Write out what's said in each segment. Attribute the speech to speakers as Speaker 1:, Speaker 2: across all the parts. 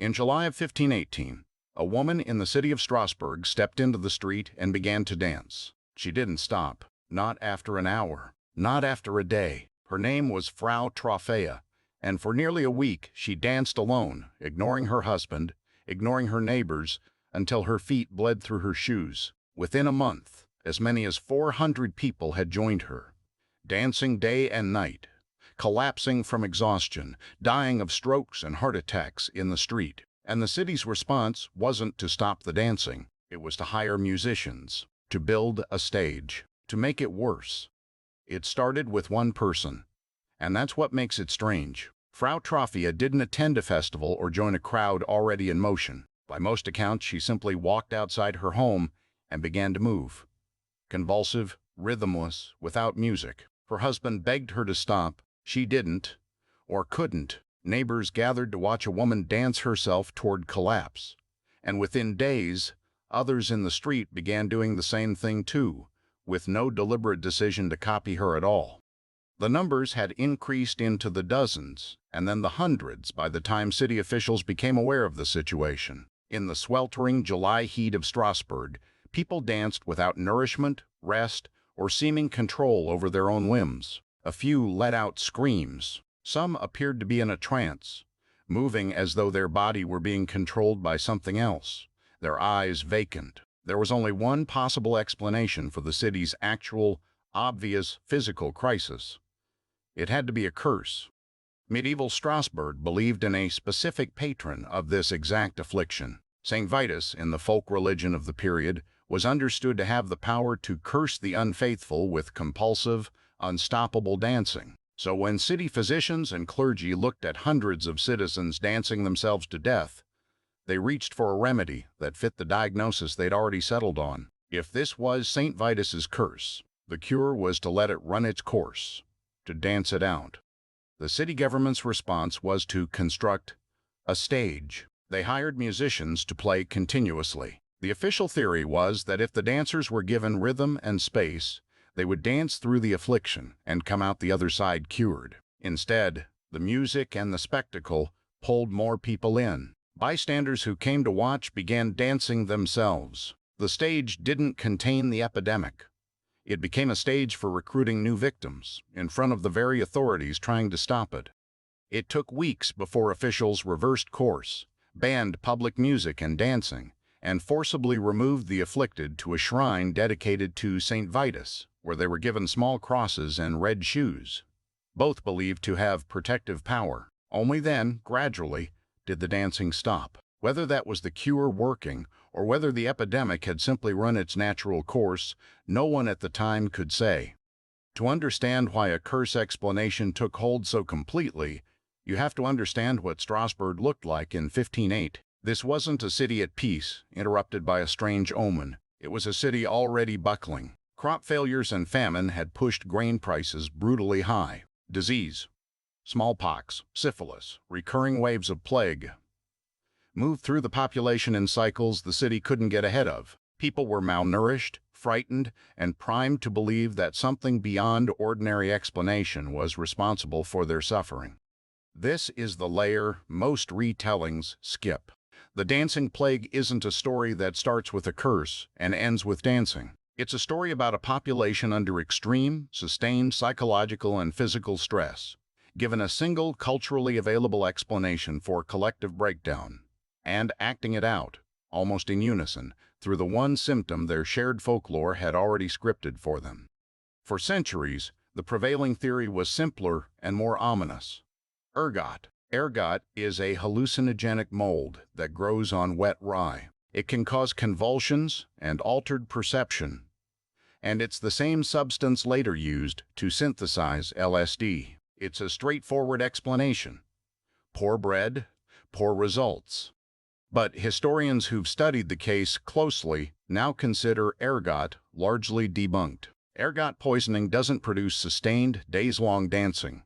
Speaker 1: In July of 1518, a woman in the city of Strasbourg stepped into the street and began to dance. She didn't stop, not after an hour, not after a day. Her name was Frau Trophäa, and for nearly a week she danced alone, ignoring her husband, ignoring her neighbors, until her feet bled through her shoes. Within a month, as many as 400 people had joined her, dancing day and night, collapsing from exhaustion, dying of strokes and heart attacks in the street. And the city's response wasn't to stop the dancing. It was to hire musicians, to build a stage, to make it worse. It started with one person, and that's what makes it strange. Frau Trophäa didn't attend a festival or join a crowd already in motion. By most accounts, she simply walked outside her home and began to move. Convulsive, rhythmless, without music. Her husband begged her to stop. She didn't, or couldn't. Neighbors gathered to watch a woman dance herself toward collapse. And within days, others in the street began doing the same thing too, with no deliberate decision to copy her at all. The numbers had increased into the dozens, and then the hundreds by the time city officials became aware of the situation. In the sweltering July heat of Strasbourg, people danced without nourishment, rest, or seeming control over their own limbs. A few let out screams. Some appeared to be in a trance, moving as though their body were being controlled by something else, their eyes vacant. There was only one possible explanation for the city's actual, obvious physical crisis. It had to be a curse. Medieval Strasbourg believed in a specific patron of this exact affliction. Saint Vitus, in the folk religion of the period, was understood to have the power to curse the unfaithful with compulsive, unstoppable dancing. So when city physicians and clergy looked at hundreds of citizens dancing themselves to death, they reached for a remedy that fit the diagnosis they'd already settled on. If this was St. Vitus's curse, the cure was to let it run its course, to dance it out. The city government's response was to construct a stage. They hired musicians to play continuously. The official theory was that if the dancers were given rhythm and space, they would dance through the affliction and come out the other side cured. Instead, the music and the spectacle pulled more people in. Bystanders who came to watch began dancing themselves. The stage didn't contain the epidemic. It became a stage for recruiting new victims, in front of the very authorities trying to stop it. It took weeks before officials reversed course, banned public music and dancing, and forcibly removed the afflicted to a shrine dedicated to St. Vitus, where they were given small crosses and red shoes, both believed to have protective power. Only then, gradually, did the dancing stop. Whether that was the cure working, or whether the epidemic had simply run its natural course, no one at the time could say. To understand why a curse explanation took hold so completely, you have to understand what Strasbourg looked like in 1508. This wasn't a city at peace, interrupted by a strange omen. It was a city already buckling. Crop failures and famine had pushed grain prices brutally high. Disease, smallpox, syphilis, recurring waves of plague moved through the population in cycles the city couldn't get ahead of. People were malnourished, frightened, and primed to believe that something beyond ordinary explanation was responsible for their suffering. This is the layer most retellings skip. The dancing plague isn't a story that starts with a curse and ends with dancing. It's a story about a population under extreme, sustained psychological and physical stress, given a single culturally available explanation for collective breakdown, and acting it out, almost in unison, through the one symptom their shared folklore had already scripted for them. For centuries, the prevailing theory was simpler and more ominous. Ergot. Ergot is a hallucinogenic mold that grows on wet rye. It can cause convulsions and altered perception, and it's the same substance later used to synthesize LSD. It's a straightforward explanation. Poor bread, poor results. But historians who've studied the case closely now consider ergot largely debunked. Ergot poisoning doesn't produce sustained, days-long dancing.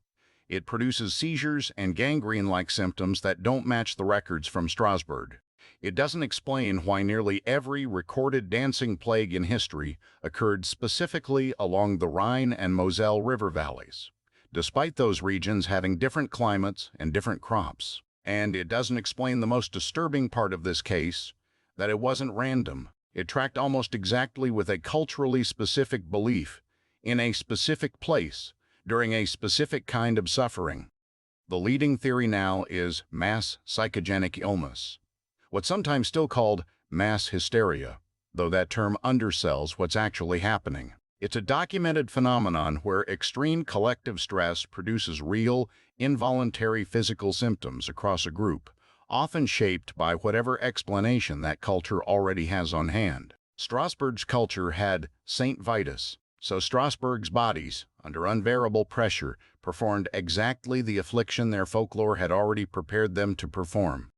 Speaker 1: It produces seizures and gangrene-like symptoms that don't match the records from Strasbourg. It doesn't explain why nearly every recorded dancing plague in history occurred specifically along the Rhine and Moselle river valleys, despite those regions having different climates and different crops. And it doesn't explain the most disturbing part of this case, that it wasn't random. It tracked almost exactly with a culturally specific belief, in a specific place, during a specific kind of suffering. The leading theory now is mass psychogenic illness, what's sometimes still called mass hysteria, though that term undersells what's actually happening. It's a documented phenomenon where extreme collective stress produces real, involuntary physical symptoms across a group, often shaped by whatever explanation that culture already has on hand. Strasbourg's culture had Saint Vitus, so Strasbourg's bodies, under unbearable pressure, performed exactly the affliction their folklore had already prepared them to perform.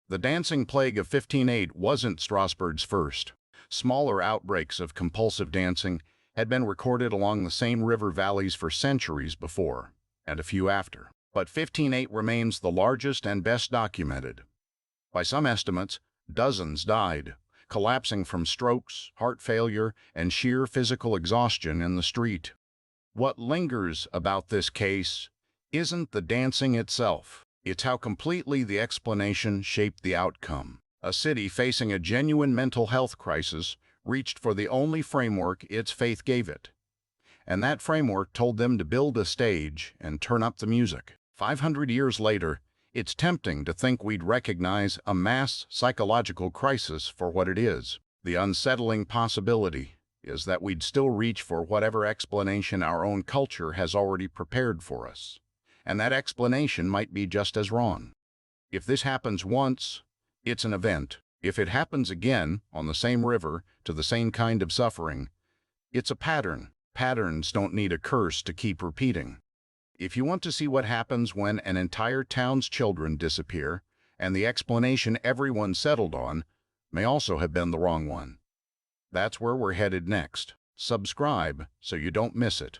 Speaker 1: The dancing plague of 1508 wasn't Strasbourg's first. Smaller outbreaks of compulsive dancing had been recorded along the same river valleys for centuries before, and a few after. But 1508 remains the largest and best documented. By some estimates, dozens died, collapsing from strokes, heart failure, and sheer physical exhaustion in the street. What lingers about this case isn't the dancing itself. It's how completely the explanation shaped the outcome. A city facing a genuine mental health crisis reached for the only framework its faith gave it. And that framework told them to build a stage and turn up the music. 500 years later, it's tempting to think we'd recognize a mass psychological crisis for what it is. The unsettling possibility is that we'd still reach for whatever explanation our own culture has already prepared for us. And that explanation might be just as wrong. If this happens once, it's an event. If it happens again, on the same river, to the same kind of suffering, it's a pattern. Patterns don't need a curse to keep repeating. If you want to see what happens when an entire town's children disappear, and the explanation everyone settled on may also have been the wrong one, that's where we're headed next. Subscribe so you don't miss it.